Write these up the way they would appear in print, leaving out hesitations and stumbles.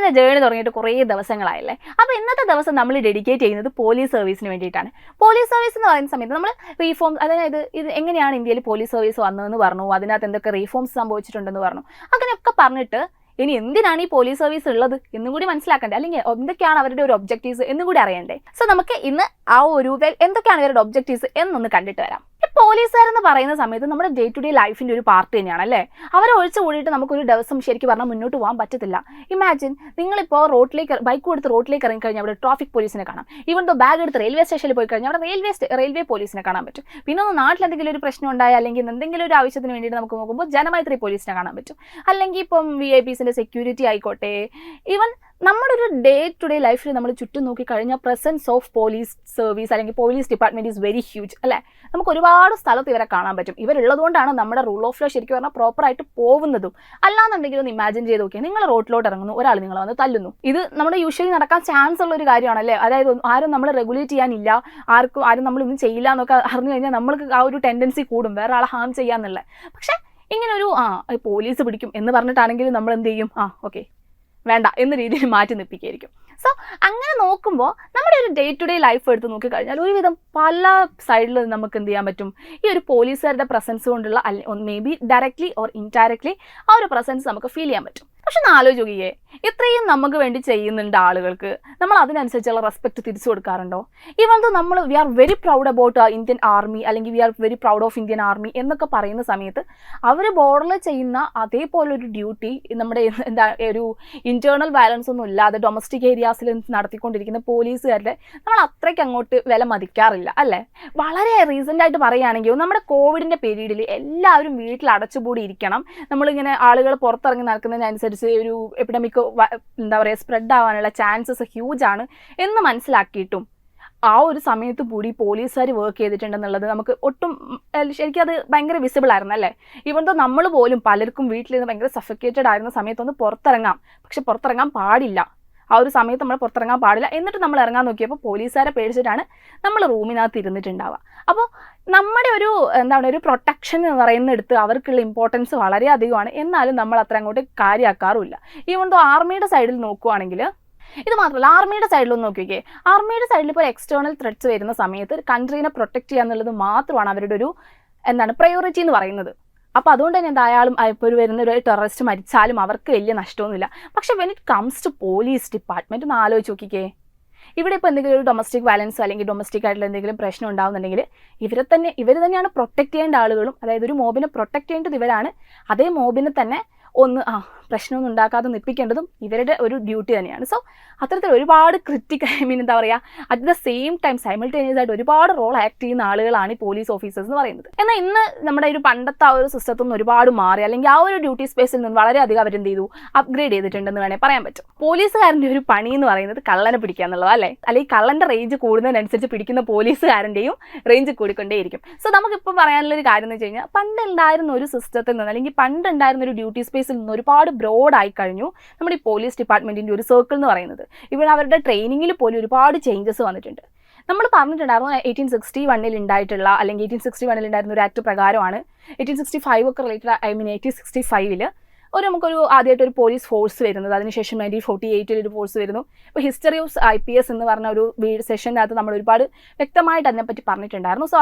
ഇങ്ങനെ ജേർണി തുടങ്ങിയിട്ട് കുറേ ദിവസങ്ങളായല്ലേ. അപ്പോൾ ഇന്നത്തെ ദിവസം നമ്മൾ ഡെഡിക്കേറ്റ് ചെയ്യുന്നത് പോലീസ് സർവീസിന് വേണ്ടിയിട്ടാണ്. പോലീസ് സർവീസ് എന്ന് പറയുന്ന സമയത്ത് നമ്മൾ റീഫോം, അതായത് ഇത് എങ്ങനെയാണ് ഇന്ത്യയിൽ പോലീസ് സർവീസ് വന്നതെന്ന് പറഞ്ഞു, അതിനകത്ത് എന്തൊക്കെ റീഫോംസ് സംഭവിച്ചിട്ടുണ്ടെന്ന് പറഞ്ഞു, അങ്ങനെയൊക്കെ പറഞ്ഞിട്ട് ഇനി എന്തിനാണ് ഈ പോലീസ് സർവീസ് ഉള്ളത് എന്നും കൂടി മനസ്സിലാക്കണ്ടേ, അല്ലെങ്കിൽ എന്തൊക്കെയാണ് അവരുടെ ഒരു ഒബ്ജക്റ്റീവ്സ് എന്നും കൂടി അറിയണ്ടേ. സോ നമുക്ക് ഇന്ന് ആ ഒരു എന്തൊക്കെയാണ് ഇവരുടെ ഒബ്ജക്റ്റീവ്സ് എന്നൊന്ന് കണ്ടിട്ട് വരാം. പോലീസുകാരെന്ന് പറയുന്ന സമയത്ത് നമ്മുടെ ഡേ ടു ഡേ ലൈഫിൻ്റെ ഒരു പാർട്ട് തന്നെയാണ് അല്ലേ. അവരെ ഒഴിച്ചു കൂടിയിട്ട് നമുക്കൊരു ദിവസം ശരിക്കും പറഞ്ഞാൽ മുന്നോട്ട് പോകാൻ പറ്റത്തില്ല. ഇമാജിൻ നിങ്ങളിപ്പോൾ ബൈക്ക് കൊടുത്ത് റോഡിലേക്ക് ഇറങ്ങിക്കഴിഞ്ഞാൽ അവിടെ ട്രാഫിക് പോലീസിനെ കാണാം. ഈവൻ ദോ ബാഗ് എടുത്ത് റെയിൽവേ സ്റ്റേഷനിൽ പോയി കഴിഞ്ഞാൽ അവിടെ റെയിൽവേ പോലീസിനെ കാണാൻ പറ്റും. പിന്നെ ഒന്ന് നാട്ടിൽ എന്തെങ്കിലും ഒരു പ്രശ്നം ഉണ്ടായാൽ അല്ലെങ്കിൽ എന്തെങ്കിലും ഒരു ആവശ്യത്തിന് വേണ്ടിയിട്ട് നമുക്ക് നോക്കുമ്പോൾ ജനമൈത്രി പോലീസിനെ കാണാൻ പറ്റും. അല്ലെങ്കിൽ ഇപ്പം VIPസിൻ്റെ സെക്യൂരിറ്റി ആയിക്കോട്ടെ. ഈവൻ നമ്മുടെ ഒരു ഡേ ടു ഡേ ലൈഫിൽ നമ്മൾ ചുറ്റും നോക്കിക്കഴിഞ്ഞാൽ പ്രസൻസ് ഓഫ് പോലീസ് സർവീസ് അല്ലെങ്കിൽ police department is very huge അല്ലേ. നമുക്ക് ഒരുപാട് സ്ഥലത്ത് ഇവരെ കാണാൻ പറ്റും. ഇവരുള്ളതുകൊണ്ടാണ് നമ്മുടെ റൂൾ ഓഫ് ലോ ശരിക്കും പറഞ്ഞാൽ പ്രോപ്പറായിട്ട് പോകുന്നതും. അല്ലാന്നുണ്ടെങ്കിൽ ഒന്ന് ഇമാജിൻ ചെയ്ത് നോക്കിയാൽ നിങ്ങൾ റോഡിലോട്ട് ഇറങ്ങുന്നു, ഒരാൾ നിങ്ങളെ വന്ന് തല്ലുന്നു. ഇത് നമ്മുടെ യൂഷ്വലി നടക്കാൻ ചാൻസ് ഉള്ള ഒരു കാര്യമാണല്ലേ. അതായത് ആരും നമ്മൾ റെഗുലേറ്റ് ചെയ്യാനില്ല, ആരും നമ്മളൊന്നും ചെയ്യില്ല എന്നൊക്കെ അറിഞ്ഞു കഴിഞ്ഞാൽ നമ്മൾക്ക് ആ ഒരു ടെൻഡൻസി കൂടും വേറെ ആളെ ഹാം ചെയ്യാന്നുള്ളത്. പക്ഷേ ഇങ്ങനെ ഒരു പോലീസ് പിടിക്കും എന്ന് പറഞ്ഞിട്ടാണെങ്കിലും നമ്മൾ എന്ത് ചെയ്യും, ഓക്കെ വേണ്ട എന്ന രീതിയിൽ മാറ്റി നിൽപ്പിക്കുകയായിരിക്കും. സോ അങ്ങനെ നോക്കുമ്പോൾ നമ്മുടെ ഒരു ഡേ ടു ഡേ ലൈഫ് എടുത്ത് നോക്കിക്കഴിഞ്ഞാൽ ഒരുവിധം പല സൈഡിൽ നമുക്ക് എന്ത് ചെയ്യാൻ പറ്റും, ഈ ഒരു പോലീസുകാരുടെ പ്രസൻസ് കൊണ്ടുള്ള may be directly or indirectly ആ ഒരു പ്രസൻസ് നമുക്ക് ഫീൽ ചെയ്യാൻ പറ്റും. പക്ഷെ ഒന്ന് ആലോചിക്കുകയെ, ഇത്രയും നമുക്ക് വേണ്ടി ചെയ്യുന്നുണ്ട് ആളുകൾക്ക്, നമ്മൾ അതിനനുസരിച്ചുള്ള റെസ്പെക്ട് തിരിച്ചു കൊടുക്കാറുണ്ടോ? ഈവൻ ദോ നമ്മൾ we are very proud about Indian army അല്ലെങ്കിൽ we are very proud of Indian army എന്നൊക്കെ പറയുന്ന സമയത്ത് അവർ ബോർഡറിൽ ചെയ്യുന്ന അതേപോലൊരു ഡ്യൂട്ടി നമ്മുടെ ഒരു ഇന്റേണൽ വയലൻസ് ഒന്നും ഇല്ലാതെ ഡൊമസ്റ്റിക് ഏരിയാസിൽ നടത്തിക്കൊണ്ടിരിക്കുന്ന പോലീസുകാരുടെ നമ്മൾ അത്രയ്ക്ക് അങ്ങോട്ട് വില മതിക്കാറില്ല അല്ലേ. വളരെ റീസെൻ്റ് ആയിട്ട് പറയുകയാണെങ്കിൽ നമ്മുടെ കോവിഡിൻ്റെ പീരീഡിൽ എല്ലാവരും വീട്ടിൽ അടച്ചുകൂടി ഇരിക്കണം, നമ്മളിങ്ങനെ ആളുകൾ പുറത്തിറങ്ങി നടക്കുന്നതിനനുസരിച്ച് ഒരു എപ്പിഡമിക് സ്പ്രെഡ് ആവാനുള്ള ചാൻസസ് ഹ്യൂജ് ആണ് എന്ന് മനസ്സിലാക്കിയിട്ടും ആ ഒരു സമയത്ത് കൂടി പോലീസുകാർ വർക്ക് ചെയ്തിട്ടുണ്ടെന്നുള്ളത് നമുക്ക് ഒട്ടും ശരിക്കും അത് ഭയങ്കര വിസിബിൾ ആയിരുന്നു അല്ലേ. ഈവൻ ദോ നമ്മൾ പോലും പലർക്കും വീട്ടിലിരുന്ന് ഭയങ്കര സഫക്കേറ്റഡ് ആയിരുന്ന സമയത്തൊന്ന് പുറത്തിറങ്ങാം, പക്ഷെ പുറത്തിറങ്ങാൻ പാടില്ല. ആ ഒരു സമയത്ത് നമ്മൾ പുറത്തിറങ്ങാൻ പാടില്ല. എന്നിട്ട് നമ്മൾ ഇറങ്ങാൻ നോക്കിയപ്പോൾ പോലീസുകാരെ പേടിച്ചിട്ടാണ് നമ്മൾ റൂമിനകത്ത് ഇരുന്നിട്ടുണ്ടാവുക. അപ്പോൾ നമ്മുടെ ഒരു പ്രൊട്ടക്ഷൻ എന്ന് പറയുന്നിടത്ത് അവർക്കുള്ള ഇമ്പോർട്ടൻസ് വളരെ അധികമാണ്. എന്നാലും നമ്മൾ അത്ര അങ്ങോട്ട് കാര്യമാക്കാറുമില്ല. ഈവൻ ദോ ആർമിയുടെ സൈഡിൽ നോക്കുവാണെങ്കിൽ ഇത് മാത്രമല്ല, ആർമിയുടെ സൈഡിലൊന്ന് നോക്കിക്കേ. ആർമിയുടെ സൈഡിൽ ഇപ്പോൾ എക്സ്റ്റേണൽ ത്രെറ്റ്സ് വരുന്ന സമയത്ത് കൺട്രീനെ പ്രൊട്ടക്റ്റ് ചെയ്യുക എന്നുള്ളത് മാത്രമാണ് അവരുടെ ഒരു പ്രയോറിറ്റി എന്ന് പറയുന്നത്. അപ്പോൾ അതുകൊണ്ട് തന്നെ എന്തായാലും ഇപ്പോൾ ഒരു ടെററിസ്റ്റ് മരിച്ചാലും അവർക്ക് വലിയ നഷ്ടമൊന്നുമില്ല. പക്ഷേ when it comes to police department ഒന്ന് ആലോചിച്ച് നോക്കിക്കേ. ഇവിടെ ഇപ്പോൾ എന്തെങ്കിലും ഒരു ഡൊമസ്റ്റിക് വയലൻസ് അല്ലെങ്കിൽ ഡൊമസ്റ്റിക് ആയിട്ടുള്ള എന്തെങ്കിലും പ്രശ്നം ഉണ്ടാകുന്നുണ്ടെങ്കിൽ ഇവർ തന്നെയാണ് പ്രൊട്ടക്റ്റ് ചെയ്യേണ്ട ആളുകളും. അതായത് ഒരു മോബിനെ പ്രൊട്ടക്റ്റ് ചെയ്യേണ്ടത് ഇവരാണ്. അതേ മോബിനെ തന്നെ ഒന്ന് പ്രശ്നമൊന്നും ഉണ്ടാക്കാതെ നിൽപ്പിക്കേണ്ടതും ഇവരുടെ ഒരു ഡ്യൂട്ടി തന്നെയാണ്. സോ അത്തരത്തിൽ ഒരുപാട് at the same time simultaneous ആയിട്ട് ഒരുപാട് റോൾ ആക്ട് ചെയ്യുന്ന ആളുകളാണ് ഈ പോലീസ് ഓഫീസേഴ്സ് എന്ന് പറയുന്നത്. എന്നാൽ ഇന്ന് നമ്മുടെ ഒരു പണ്ടത്തെ ആ ഒരു സിസ്റ്റത്തിൽ നിന്ന് ഒരുപാട് മാറി, അല്ലെങ്കിൽ ആ ഒരു ഡ്യൂട്ടി സ്പേസിൽ നിന്ന് വളരെയധികം അവരെന്ത് ചെയ്തു, അപ്ഗ്രേഡ് ചെയ്തിട്ടുണ്ടെന്ന് വേണേൽ പറയാൻ പറ്റും. പോലീസുകാരൻ്റെ ഒരു പണി എന്ന് പറയുന്നത് കള്ളനെ പിടിക്കുക എന്നുള്ളത് അല്ലേ. അല്ലെങ്കിൽ കള്ളൻ്റെ റേഞ്ച് കൂടുന്നതിനനുസരിച്ച് പിടിക്കുന്ന പോലീസുകാരൻ്റെയും റേഞ്ച് കൂടിക്കൊണ്ടേയിരിക്കും. സോ നമുക്കിപ്പോൾ പറയാനുള്ളൊരു കാര്യം എന്ന് വെച്ച് കഴിഞ്ഞാൽ പണ്ടുണ്ടായിരുന്ന ഒരു സിസ്റ്റത്തിൽ നിന്ന് അല്ലെങ്കിൽ പണ്ടുണ്ടായിരുന്ന ഒരു ഡ്യൂട്ടി സ്പേസിൽ നിന്ന് ഒരുപാട് ബ്രോഡായി കഴിഞ്ഞു നമ്മുടെ ഈ പോലീസ് ഡിപ്പാർട്ട്മെൻറ്റിൻ്റെ ഒരു സർക്കിൾ എന്ന് പറയുന്നത്. ഇവിടെ അവരുടെ ട്രെയിനിങ്ങിൽ പോലും ഒരുപാട് ചേഞ്ചസ് വന്നിട്ടുണ്ട്. നമ്മൾ പറഞ്ഞിട്ടുണ്ടായിരുന്നു 1861 ഉണ്ടായിട്ടുള്ള അല്ലെങ്കിൽ 1861 ഉണ്ടായിരുന്ന ഒരു ആക്ട് പ്രകാരമാണ് 1865 ഒക്കെ റിലേറ്റഡ് 1865 നമുക്കൊരു ആദ്യമായിട്ട് ഒരു പോലീസ് ഫോഴ്സ് വരുന്നത്. അതിനുശേഷം 1948 ഒരു ഫോഴ്സ് വരുന്നു. ഇപ്പോൾ ഹിസ്റ്ററി ഓഫ് IPS എന്ന് പറഞ്ഞ ഒരു സെഷനകത്ത് നമ്മൾ ഒരുപാട് വ്യക്തമായിട്ട് അതിനെപ്പറ്റി പറഞ്ഞിട്ടുണ്ടായിരുന്നു. സോ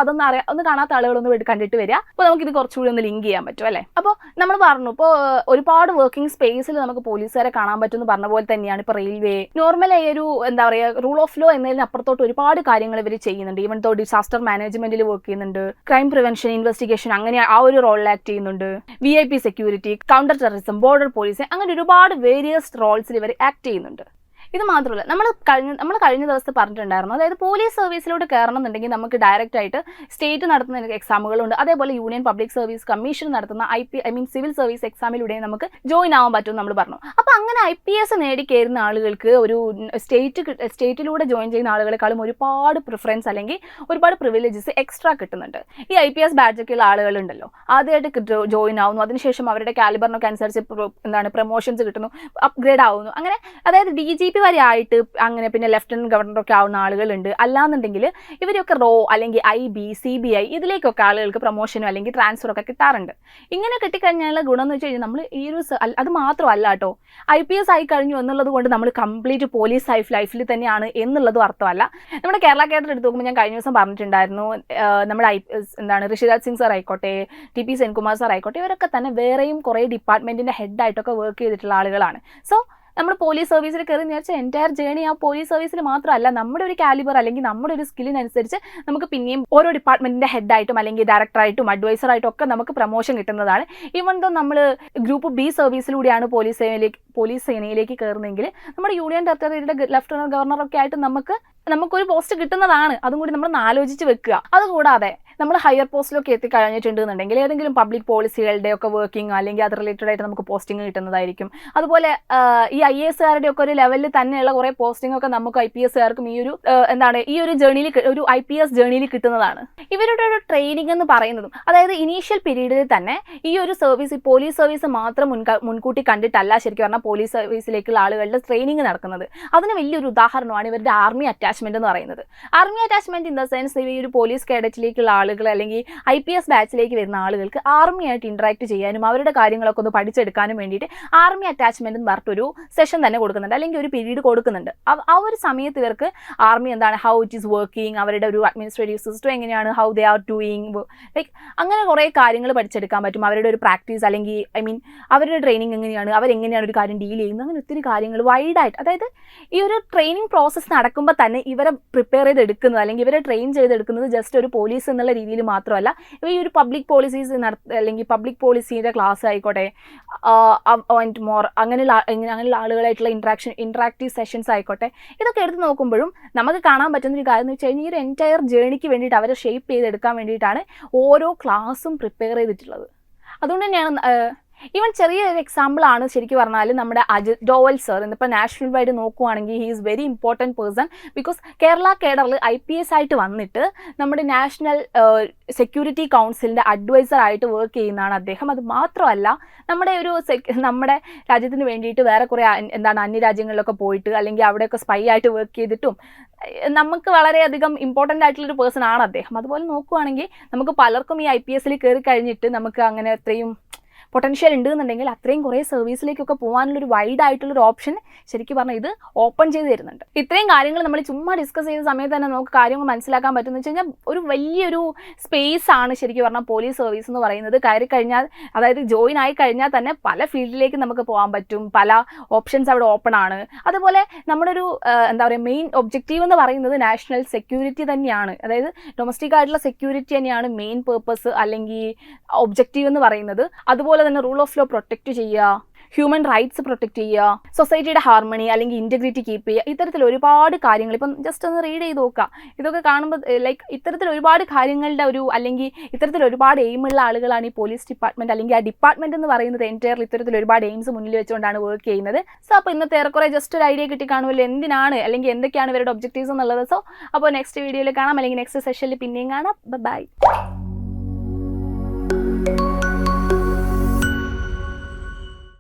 ഒന്ന് കാണാത്ത ആളുകളൊന്ന് കണ്ടിട്ട് വരിക. അപ്പോൾ നമുക്കിത് കുറച്ചുകൂടി ഒന്ന് ലിങ്ക് ചെയ്യാൻ പറ്റും അല്ലേ. അപ്പോൾ നമ്മൾ പറഞ്ഞു ഇപ്പോൾ ഒരുപാട് വർക്കിംഗ് സ്പേസിൽ നമുക്ക് പോലീസുകാരെ കാണാൻ പറ്റും എന്ന് പറഞ്ഞ പോലെ തന്നെയാണ് ഇപ്പോൾ റെയിൽവേ നോർമലായി ഒരു റൂൾ ഓഫ് ലോ എന്നതിന് അപ്പുറത്തോട്ട് ഒരുപാട് കാര്യങ്ങൾ ഇവർ ചെയ്യുന്നുണ്ട്. ഈവൻ ദോ ഡിസാസ്റ്റർ മാനേജ്മെന്റിൽ വർക്ക് ചെയ്യുന്നുണ്ട്, ക്രൈം പ്രിവെൻഷൻ, ഇൻവെസ്റ്റിഗേഷൻ, അങ്ങനെ ആ ഒരു റോളിൽ ആക്ട് ചെയ്യുന്നുണ്ട്. VIP security, counter terrorism, border police, അങ്ങനെ ഒരുപാട് വേരിയസ് റോൾസിൽ ഇവർ ആക്ട് ചെയ്യുന്നുണ്ട്. ഇത് മാത്രമല്ല നമ്മൾ കഴിഞ്ഞ ദിവസത്തെ പറഞ്ഞിട്ടുണ്ടായിരുന്നു, അതായത് പോലീസ് സർവീസിലോട്ട് കയറണം എന്നുണ്ടെങ്കിൽ നമുക്ക് ഡയറക്റ്റ് ആയിട്ട് സ്റ്റേറ്റ് നടത്തുന്ന എക്സാമുകളുണ്ട്. അതേപോലെ യൂണിയൻ പബ്ലിക് സർവീസ് കമ്മീഷൻ നടത്തുന്ന സിവിൽ സർവീസ് എക്സാമിലൂടെ നമുക്ക് ജോയിൻ ആവാൻ പറ്റും നമ്മൾ പറഞ്ഞു. അപ്പോൾ അങ്ങനെ IPS നേടിക്കയറുന്ന ആളുകൾക്ക് ഒരു സ്റ്റേറ്റിലൂടെ ജോയിൻ ചെയ്യുന്ന ആളുകളെക്കാളും ഒരുപാട് പ്രിഫറൻസ് അല്ലെങ്കിൽ ഒരുപാട് പ്രിവിലേജസ് എക്സ്ട്രാ കിട്ടുന്നുണ്ട്. ഈ IPS ബാഡ്ജൊക്കെയുള്ള ആളുകളുണ്ടല്ലോ, ആദ്യമായിട്ട് ജോയിൻ ആവുന്നു, അതിനുശേഷം അവരുടെ കാലിബറിനൊക്കെ അനുസരിച്ച് പ്രൊമോഷൻസ് കിട്ടുന്നു, അപ്ഗ്രേഡ് ആവുന്നു. അങ്ങനെ അതായത് DGP DGP വരെ ആയിട്ട് അങ്ങനെ പിന്നെ ലെഫ്റ്റനന്റ് ഗവർണറൊക്കെ ആവുന്ന ആളുകളുണ്ട്. അല്ലാന്നുണ്ടെങ്കിൽ ഇവരൊക്കെ റോ അല്ലെങ്കിൽ IB CBI ഇതിലേക്കൊക്കെ ആളുകൾക്ക് പ്രൊമോഷനോ അല്ലെങ്കിൽ ട്രാൻസ്ഫറോ ഒക്കെ കിട്ടാറുണ്ട്. ഇങ്ങനെ കിട്ടിക്കഴിഞ്ഞാൽ ഗുണം എന്ന് വെച്ച് കഴിഞ്ഞാൽ നമ്മൾ ഈ ഒരു അത് മാത്രമല്ല കേട്ടോ, IPS ആയി കഴിഞ്ഞു എന്നുള്ളത് കൊണ്ട് നമ്മൾ കംപ്ലീറ്റ് പോലീസ് ലൈഫിൽ തന്നെയാണ് എന്നുള്ളതും അർത്ഥമല്ല. നമ്മുടെ കേരള കേഡർ എടുത്ത് നോക്കുമ്പോൾ ഞാൻ കഴിഞ്ഞ ദിവസം പറഞ്ഞിട്ടുണ്ടായിരുന്നു, നമ്മുടെ ഋഷിരാജ് സിംഗ് സാർ ആയിക്കോട്ടെ, TP സെൻകുമാർ സാർ ആയിക്കോട്ടെ, ഇവരൊക്കെ തന്നെ വേറെയും കുറേ ഡിപ്പാർട്ട്മെന്റിന്റെ ഹെഡായിട്ടൊക്കെ വർക്ക് ചെയ്തിട്ടുള്ള ആളുകളാണ്. സോ നമ്മൾ പോലീസ് സർവീസിൽ കയറി നേരിച്ച എൻറ്റയർ ജേണി ആ പോലീസ് സർവീസിൽ മാത്രമല്ല, നമ്മുടെ ഒരു കാലിബർ അല്ലെങ്കിൽ നമ്മുടെ ഒരു സ്കില്ലിനനുസരിച്ച് നമുക്ക് പിന്നെയും ഓരോ ഡിപ്പാർട്ട്മെന്റിന്റെ ഹെഡായിട്ടും അല്ലെങ്കിൽ ഡയറക്ടറായിട്ടും അഡ്വൈസറായിട്ടും ഒക്കെ നമുക്ക് പ്രൊമോഷൻ കിട്ടുന്നതാണ്. ഈവൻ ദോ നമ്മൾ ഗ്രൂപ്പ് B സർവീസിലൂടെയാണ് പോലീസ് സേനയിലേക്ക് കയറുന്നതെങ്കിൽ നമ്മുടെ യൂണിയൻ ടെറിട്ടറിയുടെ ലഫ്റ്റനന്റ് ഗവർണറൊക്കെ ആയിട്ട് നമുക്കൊരു പോസ്റ്റ് കിട്ടുന്നതാണ്. അതും കൂടി നമ്മൾ ആലോചിച്ച് വെക്കുക. അതുകൂടാതെ നമ്മൾ ഹയർ പോസ്റ്റിലൊക്കെ എത്തിക്കഴിഞ്ഞിട്ടുണ്ടെന്നുണ്ടെങ്കിൽ ഏതെങ്കിലും പബ്ലിക് പോളിസികളുടെ ഒക്കെ വർക്കിംഗ് അല്ലെങ്കിൽ അത് റിലേറ്റഡ് ആയിട്ട് നമുക്ക് പോസ്റ്റിംഗ് കിട്ടുന്നതായിരിക്കും. അതുപോലെ ഈ IAS-കാരുടെ ഒക്കെ ഒരു ലെവലിൽ തന്നെയുള്ള കുറേ പോസ്റ്റിംഗ് ഒക്കെ നമുക്ക് IPS-കാർക്കും ഈ ഒരു ജേണിയിൽ ഒരു IPS ജേണിയിൽ കിട്ടുന്നതാണ്. ഇവരുടെ ഒരു ട്രെയിനിങ് എന്ന് പറയുന്നതും അതായത് ഇനീഷ്യൽ പീരീഡിൽ തന്നെ ഈ ഒരു സർവീസ് പോലീസ് സർവീസ് മാത്രം മുൻകൂട്ടി കണ്ടിട്ടല്ല ശരിക്കും പറഞ്ഞാൽ പോലീസ് സർവീസിലേക്കുള്ള ആളുകളുടെ ട്രെയിനിങ് നടക്കുന്നത്. അതിന് വലിയൊരു ഉദാഹരണമാണ് ഇവരുടെ ആർമി അറ്റാച്ച്മെന്റ് എന്ന് പറയുന്നത്. Army attachment in the sense ഈ ഒരു പോലീസ് കേഡറ്റിലേക്കുള്ള ആളുകൾ അല്ലെങ്കിൽ IPS ബാച്ചിലേക്ക് വരുന്ന ആളുകൾക്ക് ആർമിയായിട്ട് ഇന്ററാക്ട് ചെയ്യാനും അവരുടെ കാര്യങ്ങളൊക്കെ ഒന്ന് പഠിച്ചെടുക്കാനും വേണ്ടിയിട്ട് ആർമി അറ്റാച്ച്മെന്റ് എന്ന് പറഞ്ഞിട്ടൊരു സെഷൻ തന്നെ കൊടുക്കുന്നുണ്ട്, അല്ലെങ്കിൽ ഒരു പീരീഡ് കൊടുക്കുന്നുണ്ട്. ആ ഒരു സമയത്ത് ഇവർക്ക് ആർമി എന്താണ്, ഹൗ ഇറ്റ് ഈസ് വർക്കിംഗ്, അവരുടെ ഒരു അഡ്മിനിസ്ട്രേറ്റീവ് സിസ്റ്റം എങ്ങനെയാണ്, how they are doing, like അങ്ങനെ കുറേ കാര്യങ്ങൾ പഠിച്ചെടുക്കാൻ പറ്റും. അവരുടെ ഒരു പ്രാക്ടീസ് അല്ലെങ്കിൽ അവരുടെ ട്രെയിനിങ് എങ്ങനെയാണ്, അവരെങ്ങനെയാണ് ഒരു കാര്യം ഡീൽ ചെയ്യുന്നത്, അങ്ങനെ ഒത്തിരി കാര്യങ്ങൾ വൈഡായിട്ട്. അതായത് ഈ ഒരു ട്രെയിനിങ് പ്രോസസ്സ് നടക്കുമ്പോൾ തന്നെ ഇവരെ പ്രിപ്പയർ ചെയ്തെടുക്കുന്നത് അല്ലെങ്കിൽ ഇവരെ ട്രെയിൻ ചെയ്തെടുക്കുന്നത് ജസ്റ്റ് ഒരു പോലീസ് എന്നുള്ള രീതിയിൽ മാത്രമല്ല, ഈ ഒരു പബ്ലിക് പോളിസീസ് അല്ലെങ്കിൽ പബ്ലിക് പോളിസിയുടെ ക്ലാസ് ആയിക്കോട്ടെ, അങ്ങനെയുള്ള ആളുകളായിട്ടുള്ള ഇന്ററാക്റ്റീവ് സെഷൻസ് ആയിക്കോട്ടെ, ഇതൊക്കെ എടുത്ത് നോക്കുമ്പോഴും നമുക്ക് കാണാൻ പറ്റുന്ന ഒരു കാര്യം എന്ന് വെച്ച് കഴിഞ്ഞാൽ ഈ ഒരു എൻറ്റയർ ജേണിക്ക് വേണ്ടിയിട്ട് അവരെ ഷേപ്പ് ചെയ്തെടുക്കാൻ വേണ്ടിയിട്ടാണ് ഓരോ ക്ലാസ്സും പ്രിപ്പയർ ചെയ്തിട്ടുള്ളത്. അതുകൊണ്ട് തന്നെയാണ് ഈവൻ ചെറിയൊരു എക്സാമ്പിളാണ് ശരിക്കും പറഞ്ഞാൽ നമ്മുടെ അജിത് ഡോവൽ സർ. ഇന്നിപ്പോൾ നാഷണൽ വൈഡ് നോക്കുവാണെങ്കിൽ he is very important person. Because Kerala കേഡറിൽ IPS ആയിട്ട് വന്നിട്ട് നമ്മുടെ നാഷണൽ സെക്യൂരിറ്റി കൗൺസിലിൻ്റെ അഡ്വൈസറായിട്ട് വർക്ക് ചെയ്യുന്നതാണ് അദ്ദേഹം. അത് മാത്രമല്ല നമ്മുടെ രാജ്യത്തിന് വേണ്ടിയിട്ട് വേറെ കുറേ അന്യരാജ്യങ്ങളിലൊക്കെ പോയിട്ട് അല്ലെങ്കിൽ അവിടെയൊക്കെ സ്പൈ ആയിട്ട് വർക്ക് ചെയ്തിട്ടും നമുക്ക് വളരെയധികം ഇമ്പോർട്ടൻ്റ് ആയിട്ടുള്ളൊരു പേഴ്സൺ ആണ് അദ്ദേഹം. അതുപോലെ നോക്കുവാണെങ്കിൽ നമുക്ക് പലർക്കും ഈ IPS-ൽ കയറി കഴിഞ്ഞിട്ട് നമുക്ക് അങ്ങനെ അത്രയും പൊട്ടൻഷ്യൽ ഉണ്ട് എന്നുണ്ടെങ്കിൽ അത്രയും കുറേ സർവീസിലേക്കൊക്കെ പോകാനുള്ളൊരു വൈഡ് ആയിട്ടുള്ളൊരു ഓപ്ഷൻ ശരിക്കും പറഞ്ഞാൽ ഇത് ഓപ്പൺ ചെയ്ത് തരുന്നുണ്ട്. ഇത്രയും കാര്യങ്ങൾ നമ്മൾ ചുമ്മാ ഡിസ്കസ് ചെയ്ത സമയത്ത് തന്നെ നമുക്ക് കാര്യങ്ങൾ മനസ്സിലാക്കാൻ പറ്റുമെന്ന് വെച്ച് കഴിഞ്ഞാൽ ഒരു വലിയൊരു സ്പേസ് ആണ് ശരിക്കും പറഞ്ഞാൽ പോലീസ് സർവീസ് എന്ന് പറയുന്നത്. കയറി കഴിഞ്ഞാൽ അതായത് ജോയിൻ ആയി കഴിഞ്ഞാൽ തന്നെ പല ഫീൽഡിലേക്ക് നമുക്ക് പോകാൻ പറ്റും, പല ഓപ്ഷൻസ് അവിടെ ഓപ്പൺ ആണ്. അതുപോലെ നമ്മുടെ ഒരു മെയിൻ ഒബ്ജക്റ്റീവ് എന്ന് പറയുന്നത് നാഷണൽ സെക്യൂരിറ്റി തന്നെയാണ്. അതായത് ഡൊമസ്റ്റിക് ആയിട്ടുള്ള സെക്യൂരിറ്റി തന്നെയാണ് മെയിൻ പേർപ്പസ് അല്ലെങ്കിൽ ഒബ്ജക്റ്റീവ് എന്ന് പറയുന്നത്. അതുപോലെ തന്നെ റൂൾ ഓഫ് ലോ പ്രൊട്ടക്റ്റ് ചെയ്യുക, ഹ്യൂമൻ റൈറ്റ്സ് പ്രൊട്ടക്റ്റ് ചെയ്യുക, സൊസൈറ്റിയുടെ ഹാർമണി അല്ലെങ്കിൽ ഇൻറ്റഗ്രിറ്റി കീപ്പ് ചെയ്യുക, ഇത്തരത്തിൽ ഒരുപാട് കാര്യങ്ങൾ ഇപ്പം ജസ്റ്റ് ഒന്ന് റീഡ് ചെയ്ത് നോക്കുക. ഇതൊക്കെ കാണുമ്പോൾ ലൈക്ക് ഇത്തരത്തിൽ ഒരുപാട് കാര്യങ്ങളുടെ അല്ലെങ്കിൽ ഇത്തരത്തിൽ ഒരുപാട് എയിമുള്ള ആളുകളാണ് ഈ പോലീസ് ഡിപ്പാർട്ട്മെൻറ്റ് അല്ലെങ്കിൽ ആ ഡിപ്പാർട്ട്മെൻറ്റ് എന്ന് പറയുന്നത് എൻറ്റയർ ഇത്തരത്തിൽ ഒരുപാട് എയിംസ് മുന്നിൽ വെച്ചുകൊണ്ടാണ് വർക്ക് ചെയ്യുന്നത്. സോ അപ്പോൾ ഇന്നത്തെ ഏറെക്കുറെ ജസ്റ്റ് ഒരു ഐഡിയ കിട്ടി കാണുമല്ലോ എന്തിനാണ് അല്ലെങ്കിൽ എന്തൊക്കെയാണ് ഇവരുടെ ഒബ്ജക്റ്റീവ്സ് എന്നുള്ളത്. സോ അപ്പോൾ നെക്സ്റ്റ് വീഡിയോയിൽ കാണാം അല്ലെങ്കിൽ നെക്സ്റ്റ് സെഷനിൽ പിന്നെയും കാണാം. ബൈ.